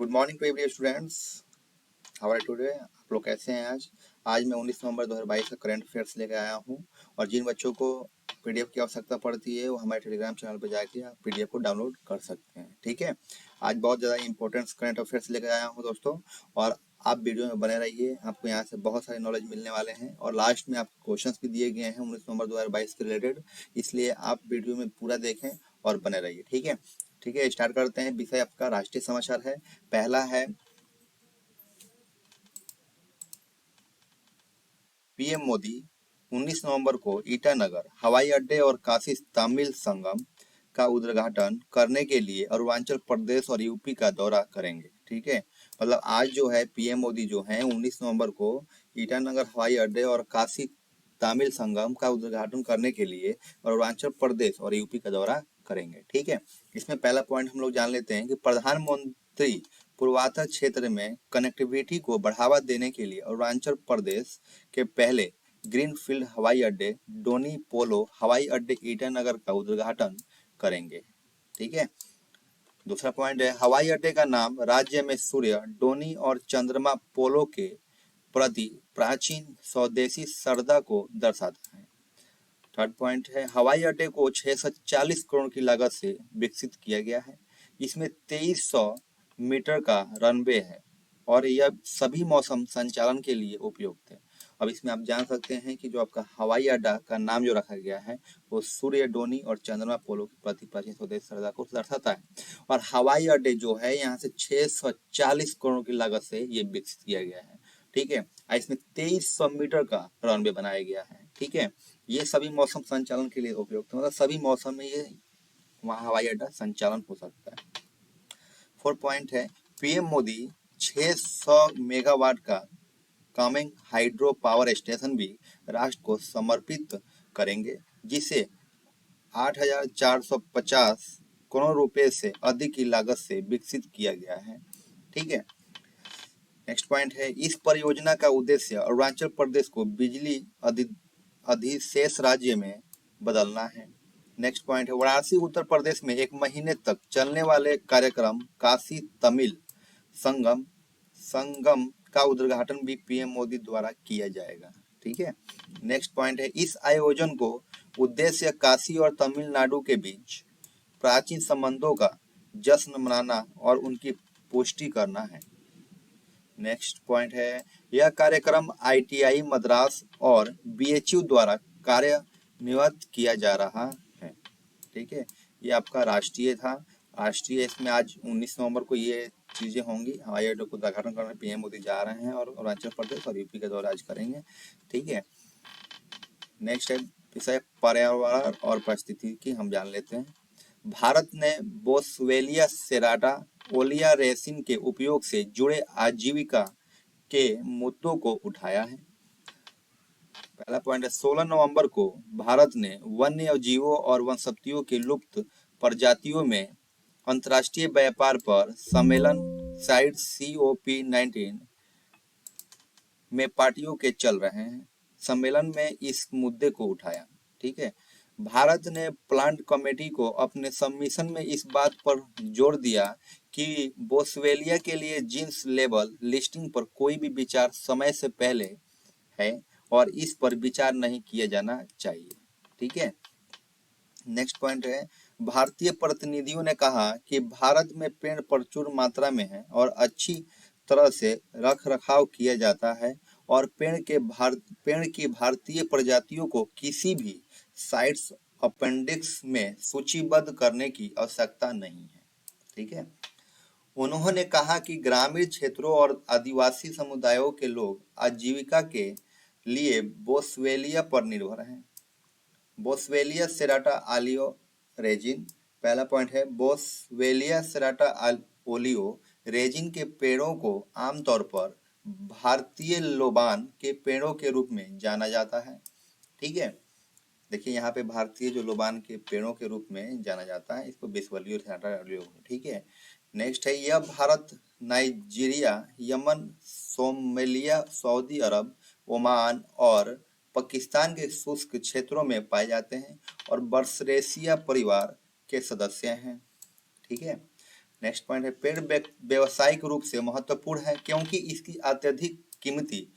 Good morning to every students. How are today? आप लोग कैसे हैं? आज मैं 19 नवंबर 2022 का करंट अफेयर्स लेकर आया हूं और जिन बच्चों को पीडीएफ की आवश्यकता पड़ती है वो हमारे टेलीग्राम चैनल पर जाके आप पीडीएफ को डाउनलोड कर सकते हैं। ठीक है, आज बहुत ज़्यादा इंपॉर्टेंट करंट अफेयर्स लेकर आया हूँ दोस्तों, और आप वीडियो में बने रहिए। आपको यहाँ से बहुत सारे नॉलेज मिलने वाले हैं और लास्ट में आपको क्वेश्चंस भी दिए गए हैं 19 नवंबर 2022 के रिलेटेड, इसलिए आप वीडियो में पूरा देखें और बने रहिए। ठीक है, स्टार्ट करते हैं। विषय आपका राष्ट्रीय समाचार है। पहला है पीएम मोदी 19 नवंबर को ईटानगर हवाई अड्डे और काशी तमिल संगम का उद्घाटन करने के लिए अरुणाचल प्रदेश और यूपी का दौरा करेंगे। ठीक है, मतलब आज जो है पीएम मोदी जो है 19 नवंबर को ईटानगर हवाई अड्डे और काशी तमिल संगम का उद्घाटन करने के लिए अरुणाचल प्रदेश और यूपी का दौरा करेंगे। ठीक है, इसमें पहला पॉइंट हम लोग जान लेते हैं कि प्रधानमंत्री पूर्वांचल क्षेत्र में कनेक्टिविटी को बढ़ावा देने के लिए अरुणाचल प्रदेश के पहले ग्रीनफील्ड हवाई अड्डे डोनी पोलो हवाई अड्डे ईटानगर का उद्घाटन करेंगे। ठीक है, दूसरा पॉइंट है हवाई अड्डे का नाम राज्य में सूर्य, डोनी और चंद्रमा पोलो के प्रति प्राचीन स्वदेशी श्रद्धा को दर्शाता है। थर्ड पॉइंट है हवाई अड्डे को 640 करोड़ की लागत से विकसित किया गया है। इसमें 2300 मीटर का रनवे है और यह सभी मौसम संचालन के लिए उपयुक्त है। अब इसमें आप जान सकते हैं कि जो आपका हवाई अड्डा का नाम जो रखा गया है वो सूर्य, डोनी और चंद्रमा पोलो के प्रति प्राचीन स्वदेश श्रद्धा को दर्शाता है। और हवाई अड्डे जो है यहाँ से 640 करोड़ की लागत से ये विकसित किया गया है। ठीक है, इसमें 2300 मीटर का रनवे बनाया गया है। ठीक है, ये सभी मौसम संचालन के लिए उपयुक्त है, मतलब सभी मौसम में ये वहाँ हवाई अड्डा संचालन हो सकता है। 4 पॉइंट है पीएम मोदी 600 मेगावाट का कामेंग हाइड्रो पावर स्टेशन भी राष्ट्र को समर्पित करेंगे, जिसे 8,450 करोड़ रुपए से अधिक की लागत से विकसित किया गया है। ठीक है, नेक्स्ट पॉइंट है इस परियोजना का उद्देश्य अरुणाचल प्रदेश को बिजली अधिशेष राज्य में बदलना है। नेक्स्ट पॉइंट है वाराणसी उत्तर प्रदेश में 1 महीने तक चलने वाले कार्यक्रम काशी तमिल संगम का उद्घाटन भी पीएम मोदी द्वारा किया जाएगा। ठीक है, नेक्स्ट पॉइंट है इस आयोजन को उद्देश्य काशी और तमिलनाडु के बीच प्राचीन संबंधों का जश्न मनाना और उनकी पुष्टि करना है। नेक्स्ट पॉइंट है यह कार्यक्रम आईटीआई मद्रास और बीएचयू द्वारा कार्यान्वित किया जा रहा है। ठीक है, ये आपका राष्ट्रीय था। राष्ट्रीय इसमें आज 19 नवंबर को ये चीजें होंगी। हवाई अड्डे को उद्घाटन करने पीएम मोदी जा रहे हैं और अरुणाचल प्रदेश और यूपी का दौरा आज करेंगे। ठीक है, नेक्स्ट है विषय पर्यावरण और परिस्थिति हम जान लेते हैं। भारत ने बोस्वेलिया सेराटा ओलिया रेसिन के उपयोग से जुड़े आजीविका के मुद्दों को उठाया है। पहला पॉइंट है 16 नवंबर को भारत ने वन्य जीवों और वनस्पतियों के लुप्त प्रजातियों में अंतर्राष्ट्रीय व्यापार पर सम्मेलन साइट COP19 में पार्टियों के चल रहे हैं। सम्मेलन में इस मुद्दे को उठाया। ठीक है, भारत ने प्लांट कमेटी को अपने सबमिशन में इस बात पर जोर दिया कि बोस्वेलिया के लिए जीन्स लेबल लिस्टिंग पर कोई भी विचार समय से पहले है और इस पर विचार नहीं किया जाना चाहिए। ठीक है, नेक्स्ट पॉइंट है भारतीय प्रतिनिधियों ने कहा कि भारत में पेड़ प्रचुर मात्रा में है और अच्छी तरह से रख रखाव किया जाता है और पेड़ की भारतीय प्रजातियों को किसी भी साइट्स अपेंडिक्स में सूचीबद्ध करने की आवश्यकता नहीं है। ठीक है, उन्होंने कहा कि ग्रामीण क्षेत्रों और आदिवासी समुदायों के लोग आजीविका के लिए बोस्वेलिया पर निर्भर हैं। बोस्वेलिया सेराटा ओलियो रेजिन, पहला पॉइंट है बोस्वेलिया सेराटा ओलियो रेजिन के पेड़ों को आमतौर पर भारतीय लोबान के पेड़ों के रूप में जाना जाता है। ठीक है, देखिए यहाँ पे भारतीय जो लोबान के पेड़ों के रूप में जाना जाता है, इसको बोस्वेलिया सेराटा ओलियो। ठीक है, नेक्स्ट है यह Bharat, Nigeria, Yemen, Somalia, Saudi Arabia, Oman और पाकिस्तान के शुष्क क्षेत्रों में पाए जाते हैं और बर्सरेसिया परिवार के सदस्य हैं। ठीक है, नेक्स्ट पॉइंट है पेड़ व्यावसायिक रूप से महत्वपूर्ण है क्योंकि इसकी अत्यधिक कीमती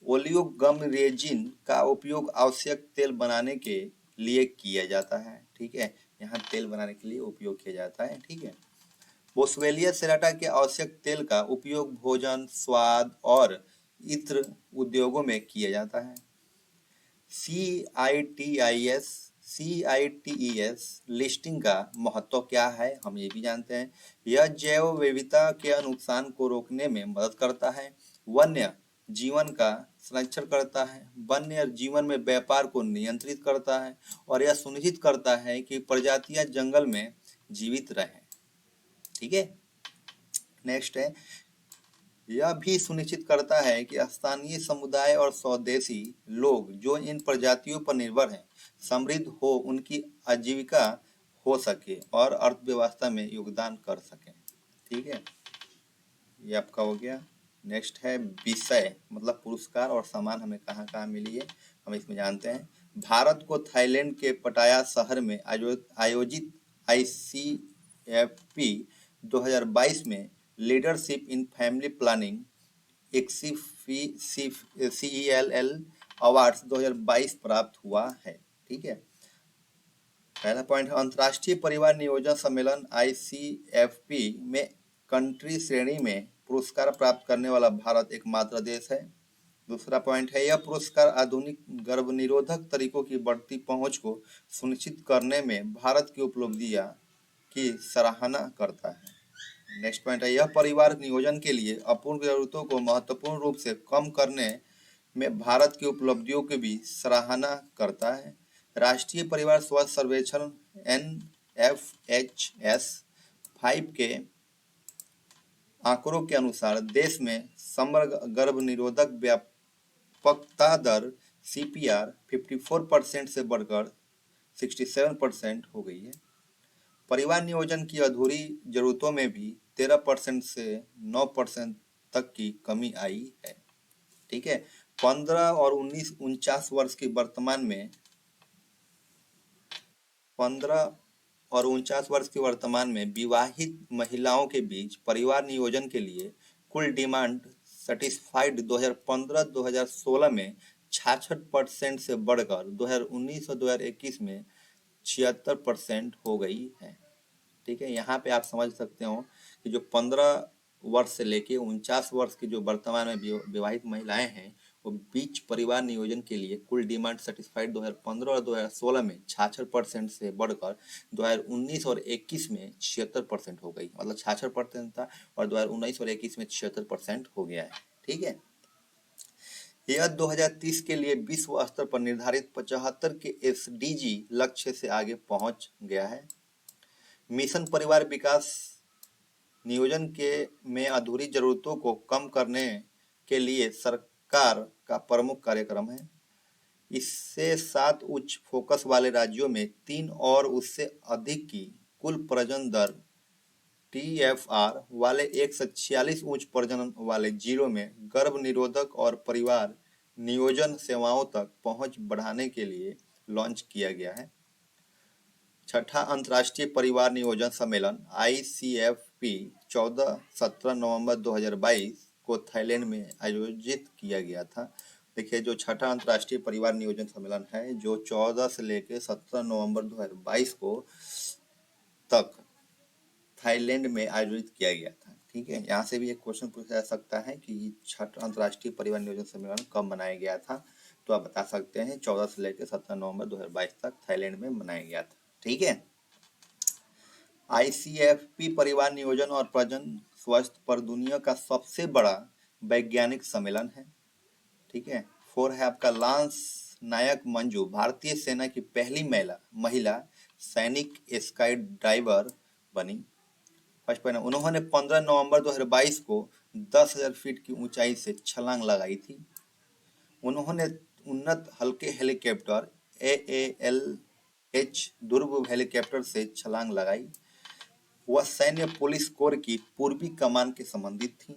ओलियोगम रेजिन का उपयोग आवश्यक तेल बनाने के लिए किया जाता है। ठीक है, यहाँ तेल बनाने के लिए उपयोग किया जाता है। ठीक है, बोस्वेलिया सेराटा के आवश्यक तेल का उपयोग भोजन, स्वाद और इत्र उद्योगों में किया जाता है। CITES लिस्टिंग का महत्व क्या है, हम ये भी जानते हैं। यह जैव विविधता के नुकसान को रोकने में मदद करता है, वन्य जीवन का संरक्षण करता है, वन्य जीवन में व्यापार को नियंत्रित करता है और यह सुनिश्चित करता है कि प्रजातियां जंगल में जीवित रहें। ठीक है, नेक्स्ट है यह भी सुनिश्चित करता है कि स्थानीय समुदाय और स्वदेशी लोग जो इन प्रजातियों पर निर्भर हैं समृद्ध हो, उनकी आजीविका हो सके और अर्थव्यवस्था में योगदान कर सकें। ठीक है, ये आपका हो गया। नेक्स्ट है विषय, मतलब पुरस्कार और सम्मान हमें कहाँ कहाँ मिली है, हम इसमें जानते हैं। भारत को थाईलैंड के पटाया शहर में आयोजित ICFP 2022 में leadership in family planning CELL awards 2022 प्राप्त हुआ है। ठीक है, पहला पॉइंट है अंतर्राष्ट्रीय परिवार नियोजन सम्मेलन ICFP में कंट्री श्रेणी में पुरस्कार प्राप्त करने वाला भारत एकमात्र देश है। दूसरा पॉइंट है यह पुरस्कार आधुनिक गर्भनिरोधक तरीकों की बढ़ती पहुंच को सुनिश्चित करने में भारत की उपलब्धियां की सराहना करता है। नेक्स्ट पॉइंट है यह परिवार नियोजन के लिए अपूर्ण जरूरतों को महत्वपूर्ण रूप से कम करने में भारत की उपलब्धियों की भी सराहना करता है। राष्ट्रीय परिवार स्वास्थ्य सर्वेक्षण NFHS 5 के आंकड़ों के अनुसार देश में समग्र गर्भ निरोधक व्यापकता दर CPR 54% से बढ़कर 67% हो गई है। परिवार नियोजन की अधूरी जरूरतों में भी 13% से 9% तक की कमी आई है। ठीक है, 15 और 49 वर्ष की वर्तमान में 15 और 49 वर्ष की वर्तमान में विवाहित महिलाओं के बीच परिवार नियोजन के लिए कुल डिमांड सेटिस्फाइड 2015-2016 में 66% से बढ़कर 2019 और 2021 में 76% हो गई है। ठीक है, यहाँ पे आप समझ सकते हो कि जो 15 वर्ष से लेके 49 वर्ष की जो वर्तमान में विवाहित महिलाएं हैं वो बीच परिवार नियोजन के लिए कुल डिमांड सेटिस्फाइड 2015 और 2016 में 66% से बढ़कर 2019 और 21 में 76% हो गई। मतलब 66% था और 2019 और 21 में 76% हो गया है। ठीक है, यह 2030 के लिए विश्व स्तर पर निर्धारित 75 के SDG लक्ष्य से आगे पहुंच गया है। मिशन परिवार विकास नियोजन के में अधूरी जरूरतों को कम करने के लिए सरकार का प्रमुख कार्यक्रम है। इससे 7 उच्च फोकस वाले राज्यों में 3 और उससे अधिक की कुल प्रजनन दर TFR वाले 146 उच्च प्रजनन वाले जिलों में गर्भ निरोधक और परिवार नियोजन सेवाओं तक पहुंच बढ़ाने के लिए लॉन्च किया गया है। छठा अंतर्राष्ट्रीय परिवार नियोजन सम्मेलन ICFP 14-17 नवंबर 2022 को थाईलैंड में आयोजित किया गया था। देखिए, जो छठा अंतर्राष्ट्रीय परिवार नियोजन सम्मेलन है जो 14 से लेकर 17 नवंबर 2022 को तक थाईलैंड में आयोजित किया गया था। ठीक है, यहाँ से भी एक क्वेश्चन पूछा जा सकता है कि छठा अंतर्राष्ट्रीय परिवार नियोजन सम्मेलन कब मनाया गया था, तो आप बता सकते हैं 14 से लेकर 17 नवंबर 2022 तक थाईलैंड में मनाया गया था। ठीक है, ICFP परिवार नियोजन और प्रजनन स्वास्थ्य पर दुनिया का सबसे बड़ा वैज्ञानिक सम्मेलन है। ठीक है, 4 है आपका लांस नायक मंजू भारतीय सेना की पहली महिला सैनिक स्काई डाइवर बनी। फर्स्ट पॉइंट, उन्होंने 15 नवंबर 2022 को 10,000 फीट की ऊंचाई से छलांग लगाई थी। उन्होंने उन्नत हल्के हेलीकॉप्टर AALH ध्रुव हेलीकॉप्टर से छलांग लगाई। वह सैन्य पुलिस कोर की पूर्वी कमान के संबंधित थी।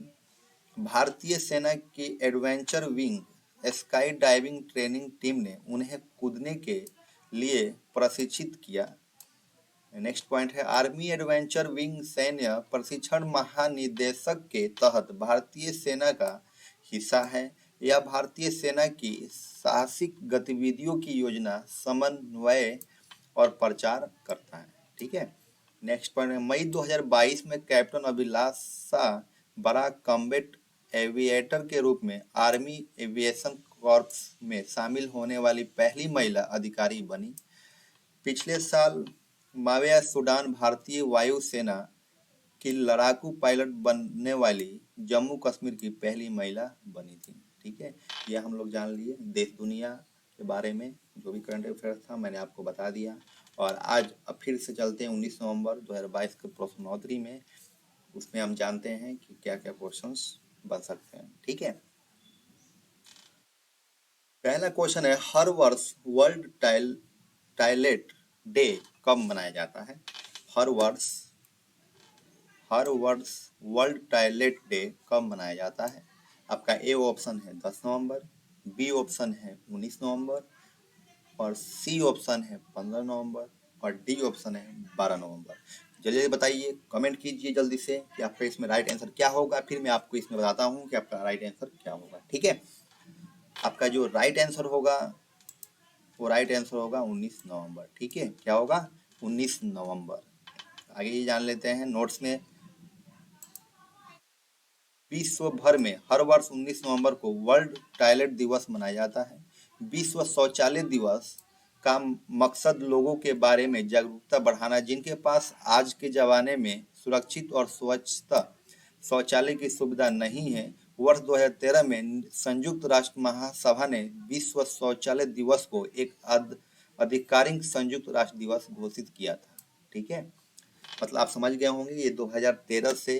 भारतीय सेना की adventure wing sky diving training team ने उन्हें कूदने के लिए प्रशिक्षित किया। नेक्स्ट पॉइंट है आर्मी एडवेंचर विंग सैन्य प्रशिक्षण महानिदेशक के तहत भारतीय सेना का हिस्सा है। यह भारतीय सेना की साहसिक गतिविधियों की योजना, समन्वय और प्रचार करता है। ठीक है। नेक्स्ट पॉइंट है मई 2022 में कैप्टन अभिलाषा बड़ा कॉम्बैट एविएटर के रूप में आर्मी एविएशन कॉर्प्स में शामिल होने वाली पहली महिला अधिकारी बनी। पिछले साल माविया सूडान भारतीय वायु सेना की लड़ाकू पायलट बनने वाली जम्मू कश्मीर की पहली महिला बनी थी। ठीक है, यह हम लोग जान लिए देश दुनिया के बारे में, जो भी करंट अफेयर्स था मैंने आपको बता दिया। और आज अब फिर से चलते हैं 19 नवंबर 2022 के प्रश्नोत्तरी में, उसमें हम जानते हैं कि क्या क्या क्वेश्चंस बन सकते हैं। ठीक है, पहला क्वेश्चन है हर वर्ष वर्ल्ड टॉयलेट डे कब मनाया जाता है? हर वर्ष वर्ल्ड टॉयलेट डे कब मनाया जाता है? आपका ए ऑप्शन है 10 नवंबर, बी ऑप्शन है 19 नवंबर और सी ऑप्शन है 15 नवंबर और डी ऑप्शन है 12 नवंबर। जल्दी बताइए, कमेंट कीजिए जल्दी से कि आपका इसमें राइट आंसर क्या होगा, फिर मैं आपको इसमें बताता हूँ कि आपका राइट आंसर क्या होगा। ठीक है, आपका जो राइट आंसर होगा वो राइट आंसर होगा 19 नवंबर। ठीक है, क्या होगा? 19 नवंबर। आगे ये जान लेते हैं नोट्स में। विश्व भर में हर वर्ष 19 नवंबर को वर्ल्ड टॉयलेट दिवस मनाया जाता है। विश्व शौचालय दिवस का मकसद लोगों के बारे में जागरूकता बढ़ाना, जिनके पास आज के जमाने में सुरक्षित और स्वच्छता शौचालय की सुविधा नहीं है। वर्ष 2013 में संयुक्त राष्ट्र महासभा ने विश्व शौचालय दिवस को एक आधिकारिक संयुक्त राष्ट्र दिवस घोषित किया था। ठीक है, मतलब आप समझ गए होंगे ये 2013 से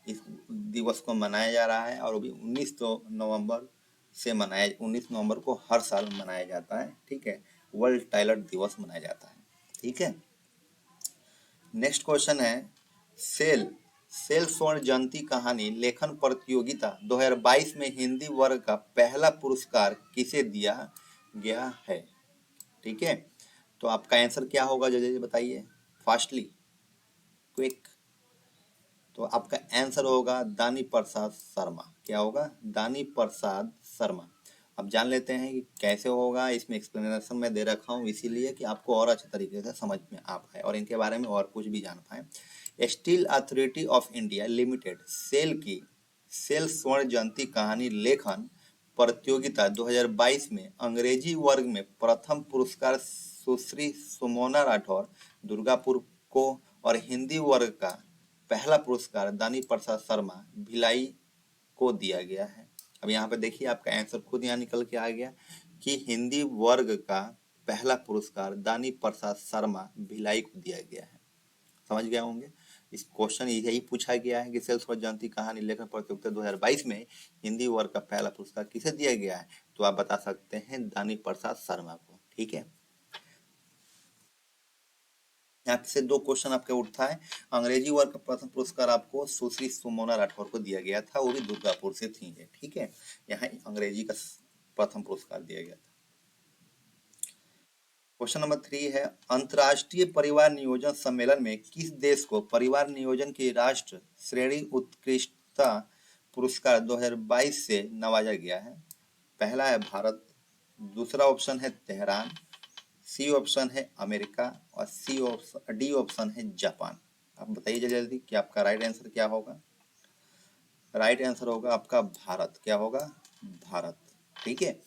इस दिवस को मनाया जा रहा है और अभी 19 नवंबर से 19 नवंबर को हर साल मनाया जाता है। ठीक है, वर्ल्ड टॉयलेट दिवस मनाया जाता है। ठीक है, नेक्स्ट क्वेश्चन है सेल स्वर्ण जयंती कहानी लेखन प्रतियोगिता 2022 में हिंदी वर्ग का पहला पुरस्कार किसे दिया गया है? ठीक है, तो आपका आंसर क्या होगा जल्दी बताइए, फास्टली, क्विक। तो आपका आंसर होगा दानी प्रसाद शर्मा। क्या होगा? दानी प्रसाद शर्मा। अब जान लेते हैं कि कैसे होगा, इसमें एक्सप्लेनेशन में दे रखा हूँ इसीलिए कि आपको और अच्छे तरीके से समझ में आ पाए और इनके बारे में और कुछ भी जान पाए। Steel Authority of India Limited SAIL स्वर्ण जयंती कहानी लेखन प्रतियोगिता 2022 में अंग्रेजी वर्ग में प्रथम पुरस्कार सुश्री सुमोना राठौर दुर्गापुर को और हिंदी वर्ग का पहला पुरस्कार दानी प्रसाद शर्मा भिलाई को दिया गया है। अब यहाँ पे देखिए आपका आंसर खुद यहाँ निकल के आ गया कि हिंदी वर्ग का पहला पुरस्कार दानी प्रसाद शर्मा भिलाई को दिया गया है। समझ गए होंगे, इस क्वेश्चन यही पूछा गया है कि सेल स्वर्ण जयंती कहानी लेखन प्रतियोगिता 2022 में हिंदी वर्ग का पहला पुरस्कार किसे दिया गया है? तो आप बता सकते हैं दानी प्रसाद शर्मा को। ठीक है, यहाँ से दो क्वेश्चन आपके उठता है। अंग्रेजी वर्ग का प्रथम पुरस्कार आपको सुश्री सुमोना राठौर को दिया गया था, वो भी दुर्गापुर से थी। ठीक है, यहाँ अंग्रेजी का प्रथम पुरस्कार दिया गया था। क्वेश्चन नंबर 3 है अंतर्राष्ट्रीय परिवार नियोजन सम्मेलन में किस देश को परिवार नियोजन की राष्ट्र श्रेणी उत्कृष्टता पुरस्कार 2022 से नवाजा गया है? पहला है भारत, दूसरा ऑप्शन है तेहरान, सी ऑप्शन है अमेरिका और डी ऑप्शन है जापान। आप बताइए जल्दी कि आपका राइट आंसर क्या होगा। राइट आंसर होगा आपका भारत। क्या होगा? भारत। ठीक है,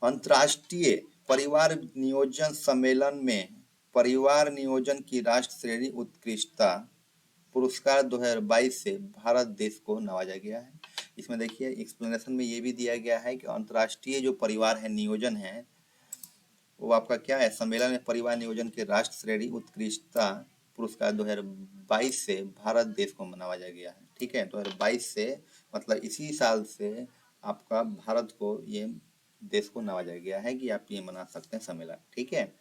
अंतर्राष्ट्रीय परिवार नियोजन सम्मेलन में परिवार नियोजन की राष्ट्र श्रेणी उत्कृष्टता पुरस्कार 2022 से भारत देश को नवाजा गया है। इसमें देखिए एक्सप्लेनेशन में ये भी दिया गया है कि अंतर्राष्ट्रीय जो परिवार है नियोजन है वो आपका क्या है, सम्मेलन में परिवार नियोजन के राष्ट्र श्रेणी उत्कृष्टता पुरस्कार 2022 से भारत देश को नवाजा गया है। ठीक है, 2022 से मतलब इसी साल से आपका भारत को ये देश को नवाजा गया है कि आप ये मना सकते हैं सम्मेलन। ठीक है,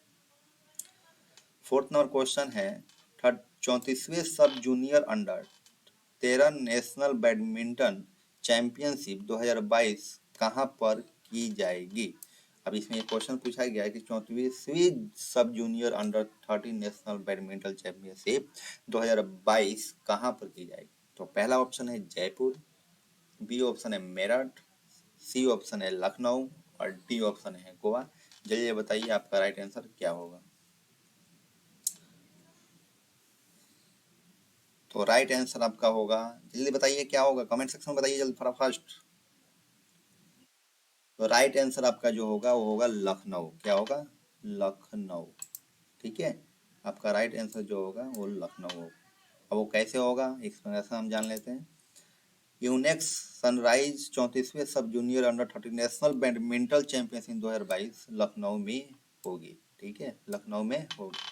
फोर्थ नंबर क्वेश्चन है 34वें sub junior under 13 national badminton championship 2022 कहां पर की जाएगी? अब इसमें एक क्वेश्चन पूछा गया है कि 34वीं sub junior under 13 national badminton championship 2022 कहाँ पर की जाएगी। तो पहला ऑप्शन है जयपुर, बी ऑप्शन है मेरठ, सी ऑप्शन है लखनऊ और डी ऑप्शन है गोवा। जल्दी बताइए आपका राइट आंसर क्या होगा। तो राइट आंसर आपका होगा, जल्दी बताइए क्या होगा, कमेंट सेक्शन में बताइए जल्दी फटाफट। तो राइट आंसर आपका जो होगा वो होगा लखनऊ। क्या होगा, लखनऊ। ठीक है, आपका राइट आंसर जो होगा वो लखनऊ होगा। अब वो कैसे होगा एक्सप्लेनेशन हम जान लेते हैं। यूनेक्स सनराइज 34वें sub junior under 13 national badminton championship 2022 Lucknow में होगी। ठीक है, लखनऊ में होगी।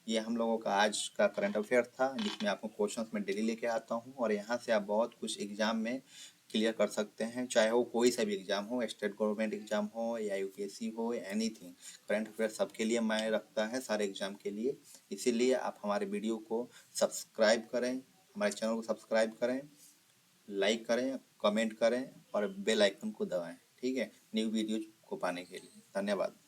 ये हम लोगों का आज का करंट अफेयर था, जिसमें आपको क्वेश्चंस में डेली लेके आता हूँ और यहाँ से आप बहुत कुछ एग्जाम में क्लियर कर सकते हैं, चाहे वो कोई सा भी एग्जाम हो, स्टेट गवर्नमेंट एग्जाम हो या यूपीएससी हो, एनीथिंग। करंट अफेयर सबके लिए मायने रखता है, सारे एग्जाम के लिए। इसीलिए आप हमारे वीडियो को सब्सक्राइब करें, हमारे चैनल को सब्सक्राइब करें, लाइक करें, कमेंट करें और बेल आइकन को दबाएं। ठीक है, न्यू वीडियो को पाने के लिए धन्यवाद।